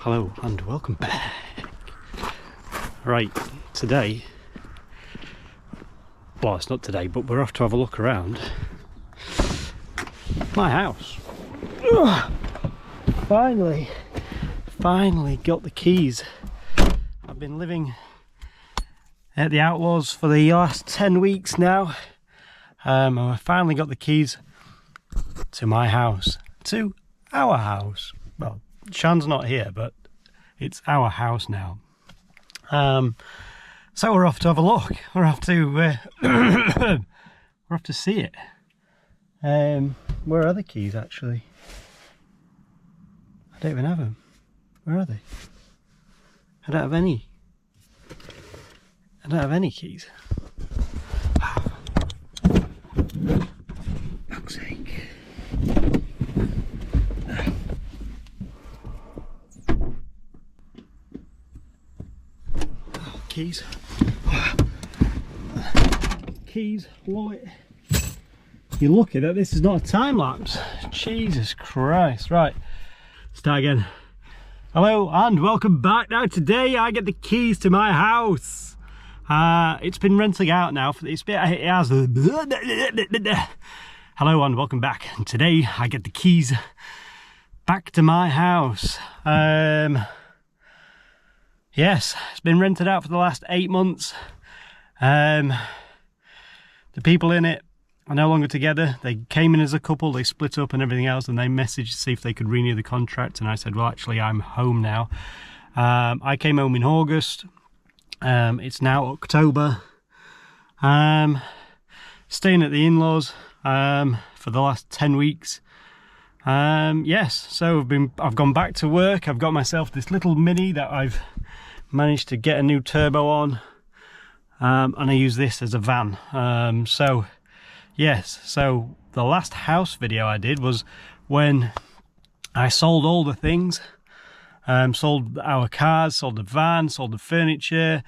Hello and welcome back. Right, today, well it's not today, but we're off to have a look around my house. Ugh. Finally got the keys. I've been living at the Outlaws for the last 10 weeks now. And I finally got the keys to my house, to our house. Well, Shan's not here, but it's our house now. So we're off to have a look. We're off to we're off to see it. Where are the keys actually? I don't even have them. Where are they? I don't have any. I don't have any keys. Fuck's sake. Keys. Keys, wallet. You're lucky that this is not a time lapse. Jesus Christ. Right, start again. Hello and welcome back. Now today I get the keys to my house. It's been renting out now for it has. Hello and welcome back. And today I get the keys back to my house. Yes, it's been rented out for the last 8 months. The people in it are no longer together. They came in as a couple, they split up and everything else, and they messaged to see if they could renew the contract, and I said, well actually I'm home now. I came home in August. It's now October. Staying at the in-laws for the last 10 weeks. Yes, so I've gone back to work. I've got myself this little Mini that I've managed to get a new turbo on, and I use this as a van. So yes, so the last house video I did was when I sold all the things. Sold our cars, sold the van, sold the furniture,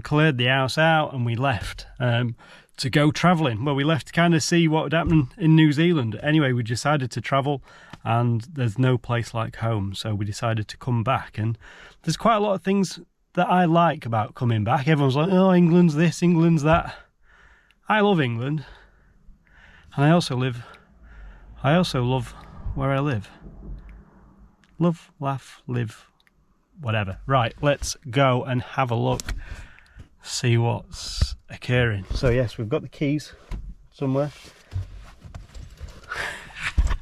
cleared the house out, and we left to go travelling. Well, we left to kind of see what would happen in New Zealand. Anyway, we decided to travel, and there's no place like home, so we decided to come back. And there's quite a lot of things that I like about coming back. Everyone's like, oh, England's this, England's that. I love England, and I also love where I live. Love, laugh, live, whatever. Right, let's go and have a look, see what's occurring. So yes, we've got the keys somewhere.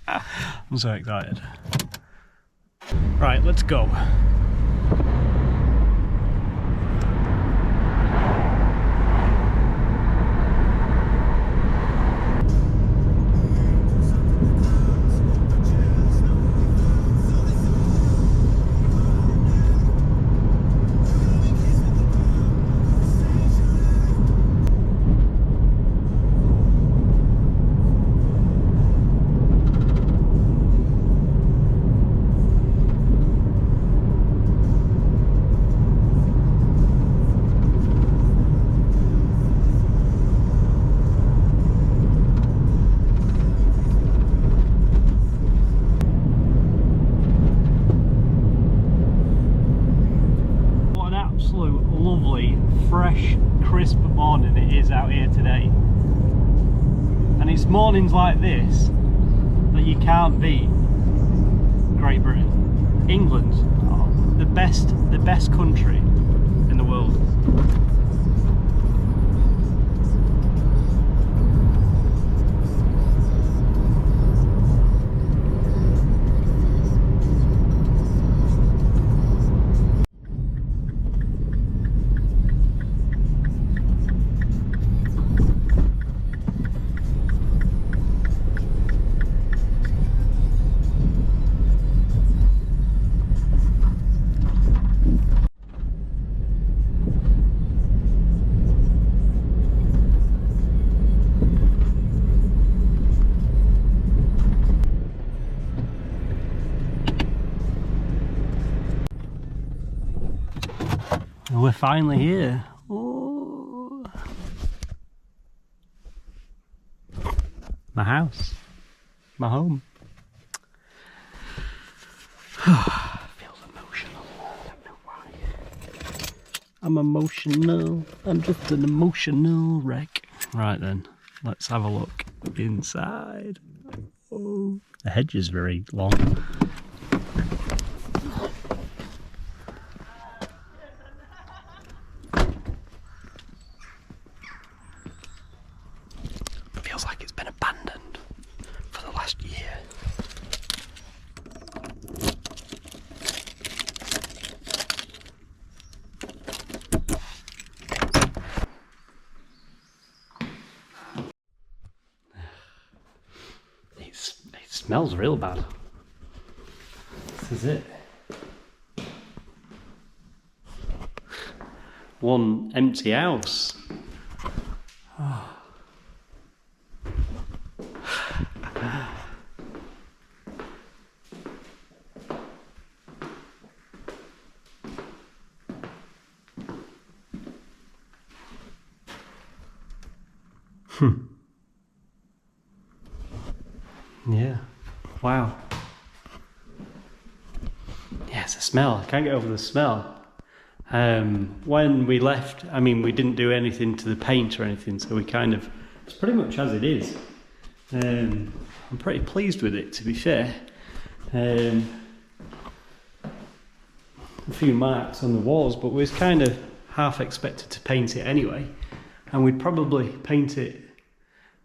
I'm so excited. Right, let's go. Lovely, fresh, crisp morning it is out here today, and it's mornings like this that you can't beat Great Britain. England, the best country in the world. We're finally here. Oh. My house, my home. Feels emotional. I'm emotional. I'm just an emotional wreck. Right then, let's have a look inside. Oh, the hedge is very long. Feels like it's been abandoned for the last year. It smells real bad. This is it. One empty house. Oh. Yeah. Wow. Yeah, it's a smell. I can't get over the smell. When we left, I mean, we didn't do anything to the paint or anything, so we kind of, it's pretty much as it is. I'm pretty pleased with it, to be fair. A few marks on the walls, but we was kind of half expected to paint it anyway, and we'd probably paint it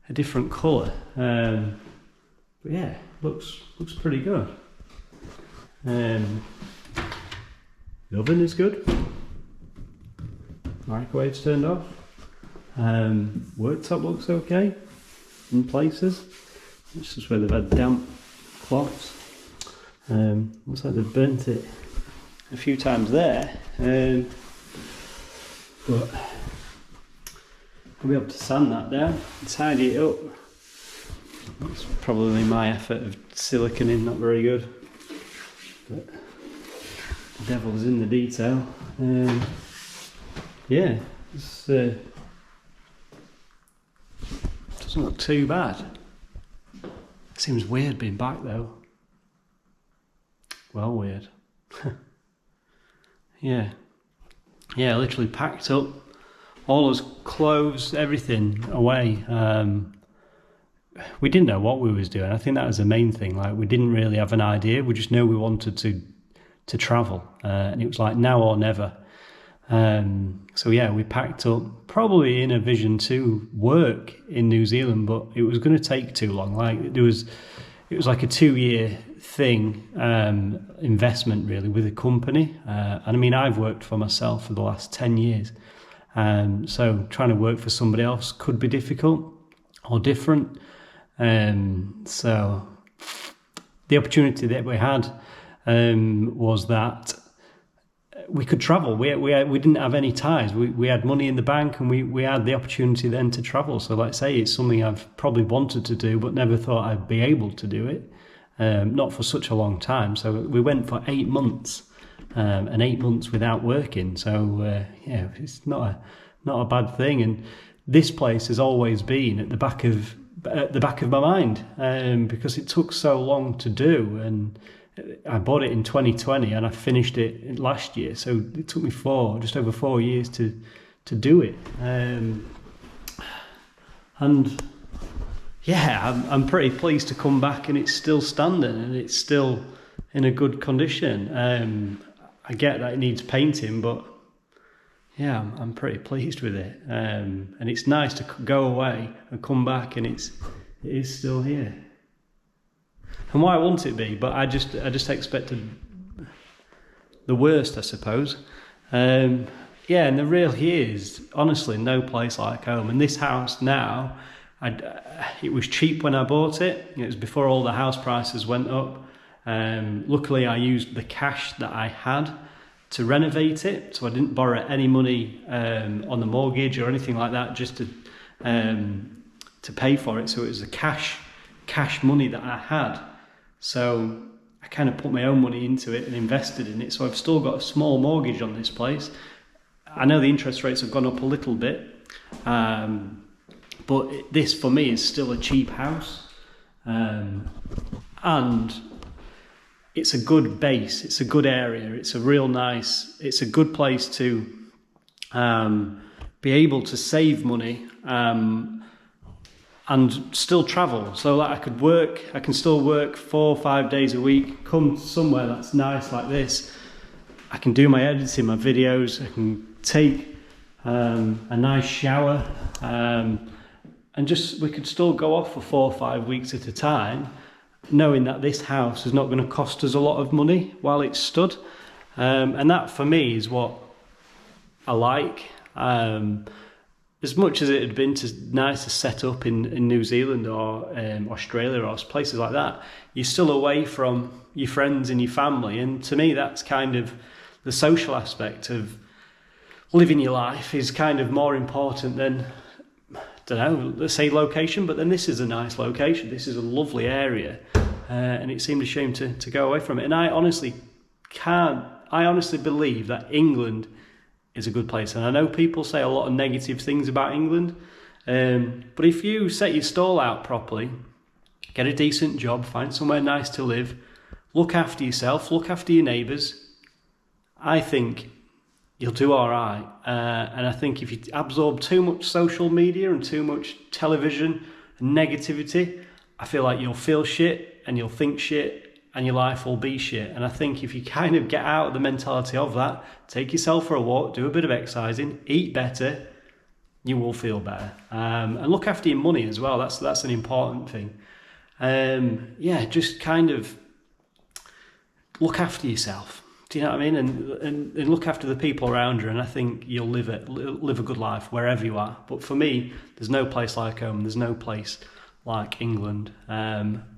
a different colour. But yeah, looks pretty good. The oven is good. Microwave's turned off. Worktop looks okay in places. This is where they've had damp cloths. Looks like they've burnt it a few times there. But I'll be able to sand that down and tidy it up. That's probably my effort of siliconing, not very good. But the devil's in the detail. Yeah, it's doesn't look too bad. Seems weird being back though. Well, weird. Yeah, literally packed up all his clothes, everything away. We didn't know what we was doing. I think that was the main thing. Like, we didn't really have an idea. We just knew we wanted to travel, and it was like now or never. So yeah, we packed up, probably in a vision to work in New Zealand, but it was going to take too long. Like, it was like a 2-year thing, investment really with a company. And I mean, I've worked for myself for the last 10 years. So trying to work for somebody else could be difficult or different. So the opportunity that we had was that we could travel. We didn't have any ties. We had money in the bank, and we had the opportunity then to travel. So like I say, it's something I've probably wanted to do, but never thought I'd be able to do it. Not for such a long time. So we went for 8 months, and 8 months without working. So yeah, it's not a bad thing. And this place has always been at the back of my mind, because it took so long to do, and I bought it in 2020 and I finished it last year, so it took me just over 4 years to do it. And yeah, I'm pretty pleased to come back and it's still standing and it's still in a good condition. I get that it needs painting, but yeah, I'm pretty pleased with it. And it's nice to go away and come back and it is still here. And why won't it be? But I just expected the worst, I suppose. Yeah, and the real is, honestly, no place like home. And this house now, it was cheap when I bought it. It was before all the house prices went up. Luckily, I used the cash that I had to renovate it, so I didn't borrow any money on the mortgage or anything like that, just to pay for it. So it was the cash money that I had. So I kind of put my own money into it and invested in it. So I've still got a small mortgage on this place. I know the interest rates have gone up a little bit, but this for me is still a cheap house, and it's a good base. It's a good area. It's a good place to be able to save money, and still travel, so that I can still work 4 or 5 days a week, come somewhere that's nice like this. I can do my editing, my videos, I can take a nice shower, and we could still go off for 4 or 5 weeks at a time, knowing that this house is not going to cost us a lot of money while it's stood. And that for me is what I like. As much as it had been nice to set up in New Zealand or Australia or places like that, you're still away from your friends and your family. And to me, that's kind of the social aspect of living your life is kind of more important than, I don't know, let's say location, but then this is a nice location. This is a lovely area. And it seemed a shame to go away from it. And I honestly believe that England is a good place. And I know people say a lot of negative things about England, but if you set your stall out properly, get a decent job, find somewhere nice to live, look after yourself, look after your neighbours, I think you'll do all right. And I think if you absorb too much social media and too much television and negativity, I feel like you'll feel shit and you'll think shit and your life will be shit. And I think if you kind of get out of the mentality of that, take yourself for a walk, do a bit of exercising, eat better, you will feel better. And look after your money as well. That's an important thing. Just kind of look after yourself. Do you know what I mean? And look after the people around you, and I think you'll live a good life wherever you are. But for me, there's no place like home. There's no place like England.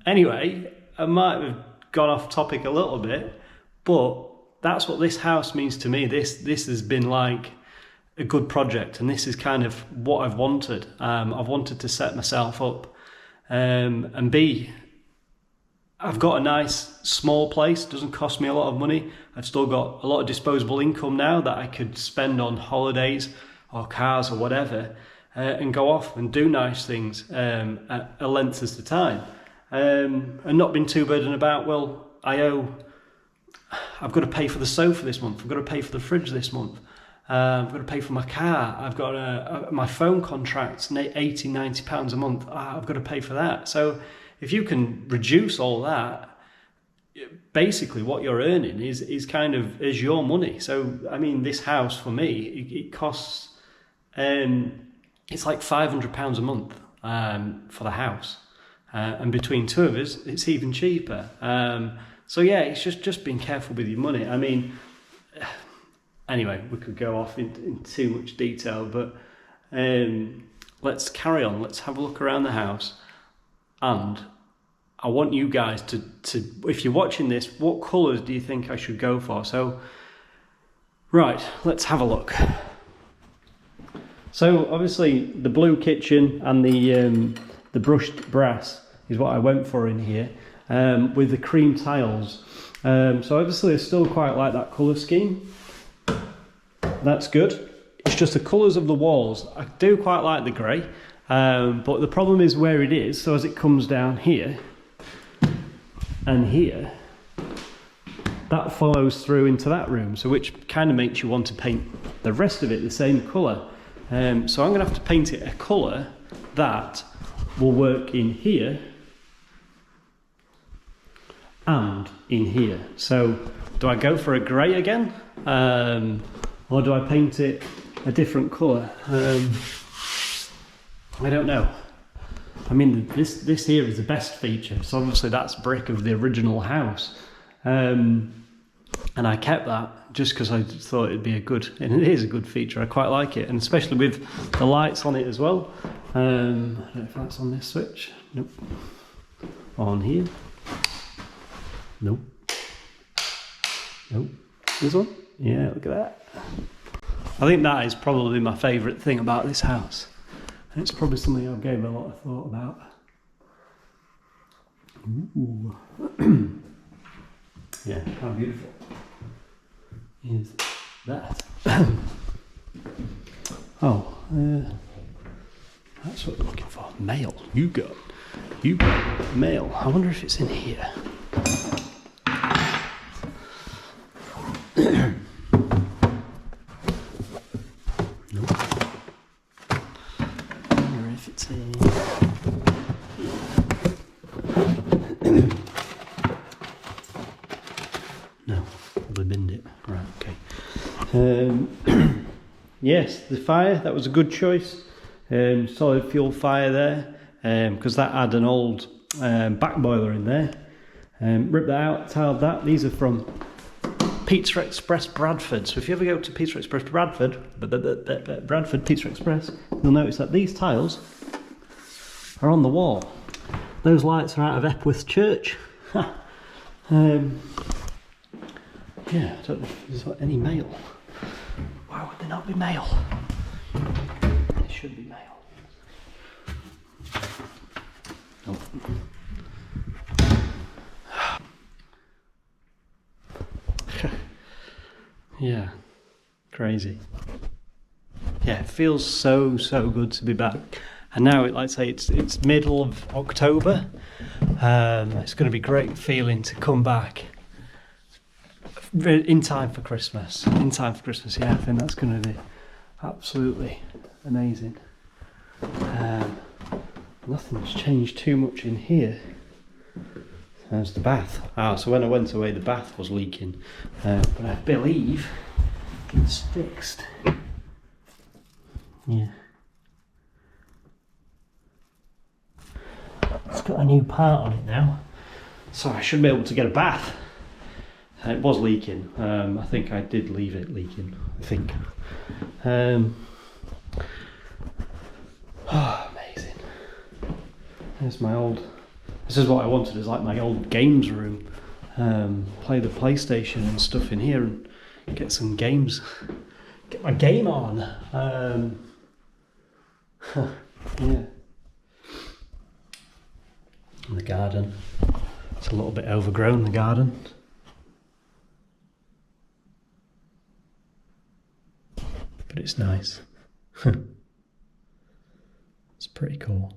Anyway, I might have gone off topic a little bit, but that's what this house means to me. This has been like a good project, and this is kind of what I've wanted. I've wanted to set myself up and I've got a nice small place, doesn't cost me a lot of money. I've still got a lot of disposable income now that I could spend on holidays or cars or whatever, and go off and do nice things at a length of time. And not been too burdened about, well, I've got to pay for the sofa this month, I've got to pay for the fridge this month, I've got to pay for my car, I've got my phone contract's £80-90 a month, I've got to pay for that. So if you can reduce all that, basically what you're earning is kind of is your money. So I mean, this house for me, it costs it's like £500 a month for the house, and between two of us it's even cheaper. So yeah, it's just being careful with your money. I mean, anyway, we could go off in too much detail, but let's carry on. Let's have a look around the house. And I want you guys to if you're watching this, what colours do you think I should go for? So, right, let's have a look. So obviously the blue kitchen and the brushed brass is what I went for in here, with the cream tiles. So obviously I still quite like that colour scheme. That's good. It's just the colours of the walls. I do quite like the grey. But the problem is where it is. So as it comes down here and here, that follows through into that room, so which kind of makes you want to paint the rest of it the same colour. So I'm going to have to paint it a colour that will work in here and in here. So do I go for a grey again, or do I paint it a different colour? I don't know. I mean, this here is the best feature. So obviously that's brick of the original house. And I kept that just because I thought it'd be a good, and it is a good feature. I quite like it. And especially with the lights on it as well. I don't know if that's on this switch. Nope. On here. Nope. Nope. This one? Yeah, look at that. I think that is probably my favourite thing about this house. And it's probably something I've gave a lot of thought about. Ooh. Yeah, how beautiful is that? That's what we're looking for. Mail. You got mail. I wonder if it's in here. find it. Right, okay. Yes, the fire, that was a good choice. Solid fuel fire there, because that had an old back boiler in there. Ripped that out, tiled that. These are from Pizza Express Bradford. So if you ever go to Pizza Express Bradford Pizza Express, you'll notice that these tiles are on the wall. Those lights are out of Epworth Church. Yeah, I don't know if there's any mail. Why would there not be mail? There should be mail. Oh. Yeah, crazy. Yeah, it feels so good to be back. And now, like I say, it's middle of October. It's going to be great feeling to come back in time for Christmas. In time for Christmas, yeah, I think that's going to be absolutely amazing. Nothing's changed too much in here. There's the bath. So when I went away, the bath was leaking, but I believe it's fixed. Yeah. It's got a new part on it now, so I should be able to get a bath. It was leaking. I think I did leave it leaking. I think. Oh, amazing. There's my old. This is what I wanted, is like my old games room. Play the PlayStation and stuff in here and get some games. Get my game on. Yeah. And the garden. It's a little bit overgrown, the garden. But it's nice. It's pretty cool.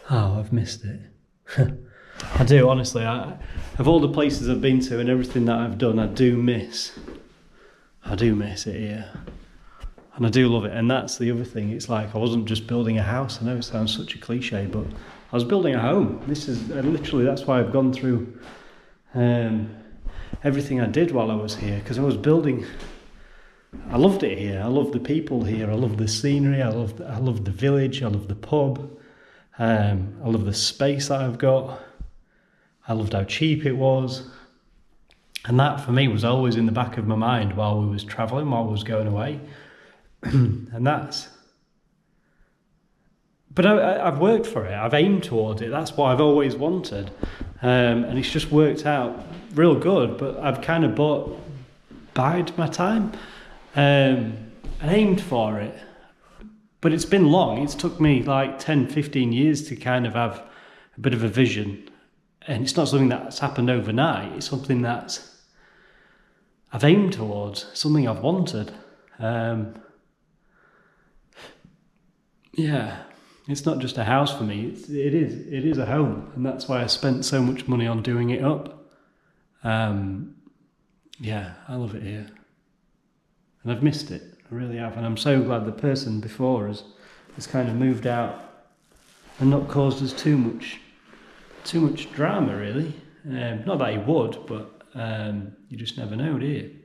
Oh, I've missed it. I do, honestly. Of all the places I've been to and everything that I've done, I do miss it here. And I do love it. And that's the other thing. It's like I wasn't just building a house. I know it sounds such a cliche, but I was building a home. This is literally, that's why I've gone through everything I did while I was here, because I was building. I loved it here. I love the people here. I love the scenery. I love the village. I love the pub. I love the space that I've got. I loved how cheap it was. And that for me was always in the back of my mind while we was travelling, while we was going away. And that's... But I've worked for it. I've aimed towards it. That's what I've always wanted. And it's just worked out real good. But I've kind of bided my time and aimed for it. But it's been long. It's took me like 10, 15 years to kind of have a bit of a vision. And it's not something that's happened overnight. It's something that I've aimed towards, something I've wanted. Yeah, it's not just a house for me. It is a home. And that's why I spent so much money on doing it up. Yeah, I love it here. And I've missed it. I really have, and I'm so glad the person before us has kind of moved out and not caused us too much drama, really. Not that he would, but you just never know, do you?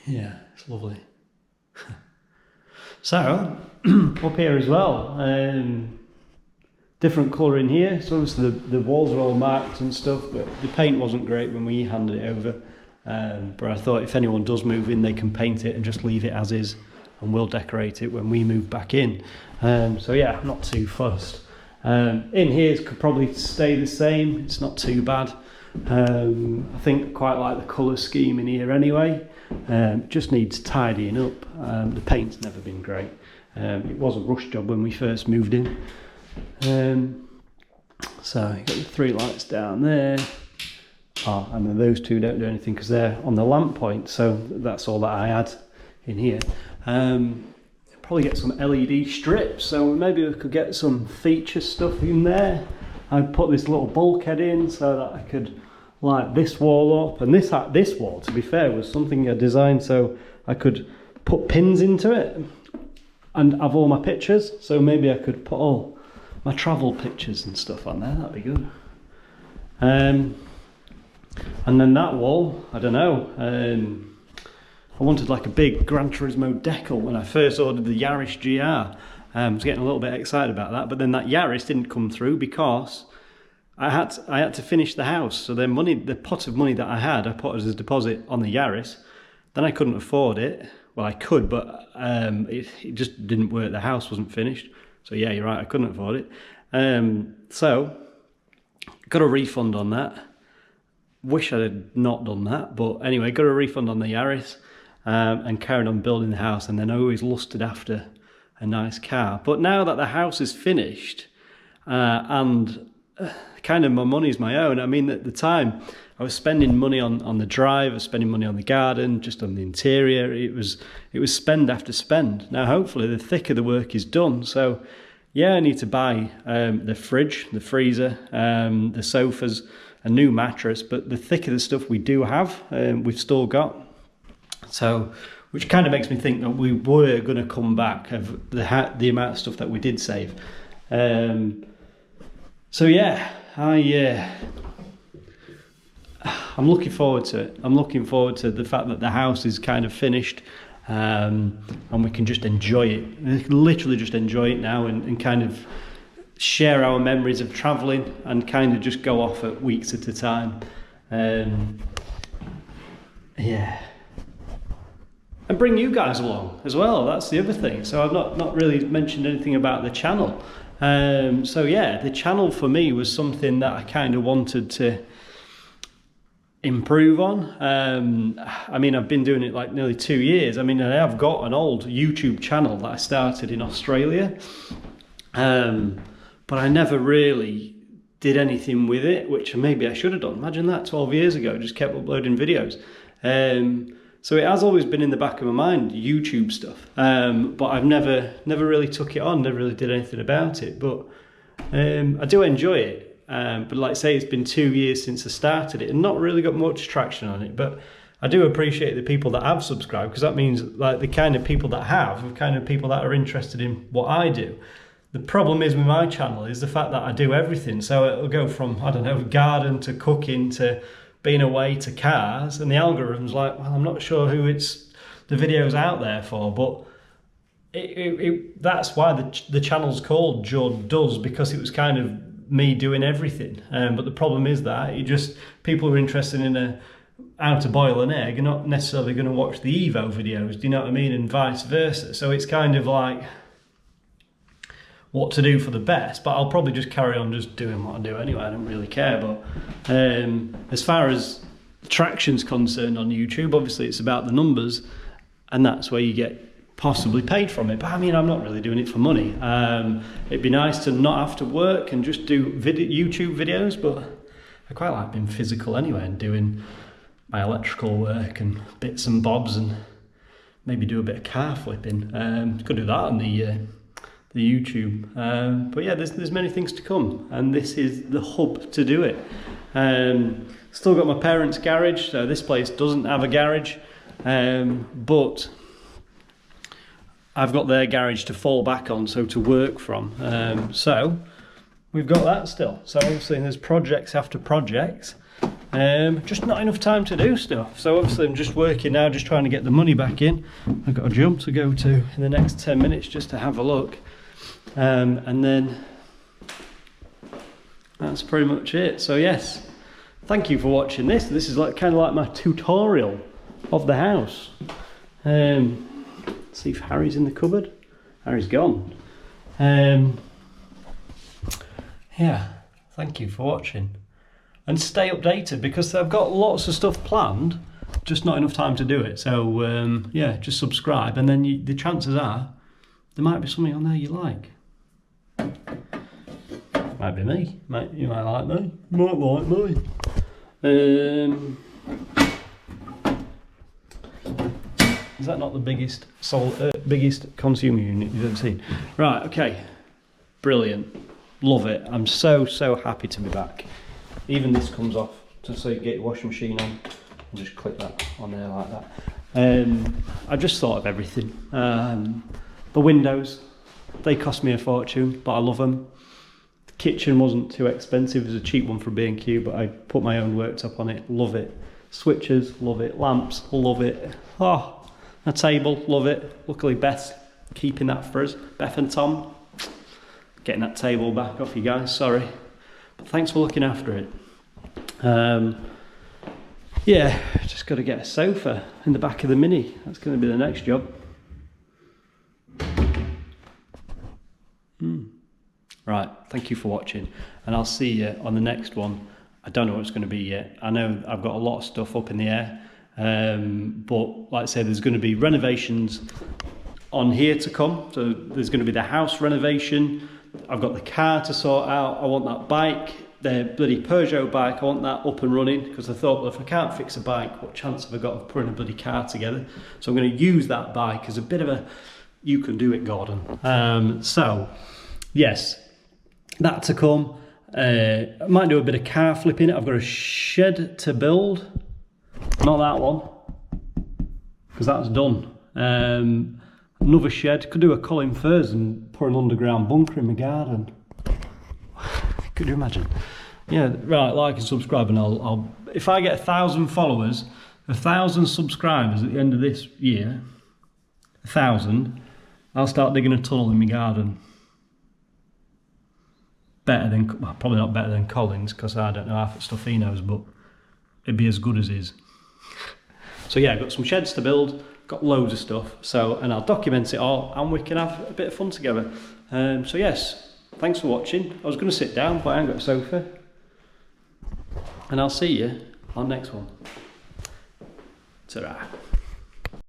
Yeah, it's lovely. So, up here as well, different colour in here. So obviously the walls are all marked and stuff, but the paint wasn't great when we handed it over. But I thought if anyone does move in, they can paint it and just leave it as is, and we'll decorate it when we move back in. So yeah, I'm not too fussed. In here it could probably stay the same. It's not too bad. I think I quite like the colour scheme in here anyway. It just needs tidying up. The paint's never been great. It was a rush job when we first moved in. So you've got the 3 lights down there. Oh, and then those 2 don't do anything because they're on the lamp point, so that's all that I had in here. Probably get some LED strips, so maybe we could get some feature stuff in there. I'd put this little bulkhead in so that I could light this wall up, and this wall, to be fair, was something I designed so I could put pins into it and have all my pictures, so maybe I could put all my travel pictures and stuff on there. That'd be good. And then that wall, I don't know, I wanted like a big Gran Turismo decal when I first ordered the Yaris GR. I was getting a little bit excited about that, but then that Yaris didn't come through because I had to finish the house. So the pot of money that I put as a deposit on the Yaris. Then I couldn't afford it. Well, I could, but it just didn't work. The house wasn't finished. So yeah, you're right, I couldn't afford it. So got a refund on that. Wish I had not done that, but anyway, got a refund on the Yaris and carried on building the house, and then I always lusted after a nice car. But now that the house is finished and kind of my money's my own, I mean, at the time I was spending money on the drive, I was spending money on the garden, just on the interior. It was spend after spend. Now hopefully the thick of the work is done, so yeah, I need to buy the fridge, the freezer, the sofas, a new mattress, but the thicker the stuff we do have, we've still got. So, which kind of makes me think that we were going to come back of the amount of stuff that we did save. So yeah, I'm looking forward to it. I'm looking forward to the fact that the house is kind of finished, and we can just enjoy it. Literally just enjoy it now and kind of share our memories of travelling and kind of just go off at weeks at a time. Yeah. And bring you guys along as well, that's the other thing. So I've not really mentioned anything about the channel. So yeah, the channel for me was something that I kind of wanted to improve on. I mean, I've been doing it like nearly 2 years. I mean, I have got an old YouTube channel that I started in Australia. But I never really did anything with it, which maybe I should have done. Imagine that, 12 years ago, just kept uploading videos. So it has always been in the back of my mind, YouTube stuff. But I've never really took it on, never really did anything about it. But I do enjoy it. But like I say, it's been 2 years since I started it and not really got much traction on it. But I do appreciate the people that have subscribed, because that means like the kind of people that have, the kind of people that are interested in what I do. The problem is with my channel is the fact that I do everything. So it'll go from, I don't know, garden to cooking to being away to cars, and the algorithm's like, well, I'm not sure who the video's out there for, but that's why the channel's called JordDoes, because it was kind of me doing everything. But the problem is that people who are interested in how to boil an egg are not necessarily going to watch the Evo videos, do you know what I mean, and vice versa. So it's kind of like what to do for the best, but I'll probably just carry on just doing what I do anyway. I don't really care. But as far as traction's concerned on YouTube, obviously it's about the numbers, and that's where you get possibly paid from it. But I mean, I'm not really doing it for money. It'd be nice to not have to work and just do YouTube videos, but I quite like being physical anyway and doing my electrical work and bits and bobs, and maybe do a bit of car flipping. Could do that on the YouTube. But yeah, there's many things to come, and this is the hub to do it. Still got my parents' garage, so this place doesn't have a garage, but I've got their garage to fall back on, so to work from. So we've got that still. So obviously there's projects after projects, just not enough time to do stuff. So obviously I'm just working now, just trying to get the money back in. I've got a jump to go to in the next 10 minutes just to have a look. And then that's pretty much it. So yes, thank you for watching this. This is like kind of like my tutorial of the house. See if Harry's in the cupboard. Harry's gone. Yeah, thank you for watching, and stay updated, because I've got lots of stuff planned, just not enough time to do it. So yeah, just subscribe, and then the chances are there might be something on there you like. Might be me. You might like me. You might like me. Is that not the biggest consumer unit you've ever seen? Right, okay. Brilliant. Love it. I'm so happy to be back. Even this comes off, just so you get your washing machine on. And just click that on there like that. I just thought of everything. The windows, they cost me a fortune, but I love them. Kitchen wasn't too expensive, it was a cheap one from B&Q, but I put my own worktop on it, love it. Switches, love it. Lamps, love it. Oh, a table, love it. Luckily Beth's keeping that for us. Beth and Tom, getting that table back off you guys, sorry. But thanks for looking after it. Yeah, just got to get a sofa in the back of the Mini. That's going to be the next job. Right, thank you for watching, and I'll see you on the next one. I don't know what it's going to be yet. I know I've got a lot of stuff up in the air, but like I said, there's going to be renovations on here to come. So there's going to be the house renovation. I've got the car to sort out. I want that bike, the bloody Peugeot bike, I want that up and running, because I thought, well, if I can't fix a bike, what chance have I got of putting a bloody car together? So I'm going to use that bike as a bit of a you can do it, Gordon. So yes, that to come. I might do a bit of car flipping. I've got a shed to build, not that one, because that's done. Another shed, could do a Colin Furs and put an underground bunker in my garden. Could you imagine? Yeah, right, like and subscribe, and I'll if I get 1,000 followers, 1,000 subscribers at the end of this year, 1,000, I'll start digging a tunnel in my garden. Better than, well, probably not better than Colin's, because I don't know half the stuff he knows, but it'd be as good as his. So yeah, I've got some sheds to build, got loads of stuff, so, and I'll document it all, and we can have a bit of fun together. So yes, thanks for watching. I was going to sit down, but I haven't got a sofa. And I'll see you on the next one. Ta-ra.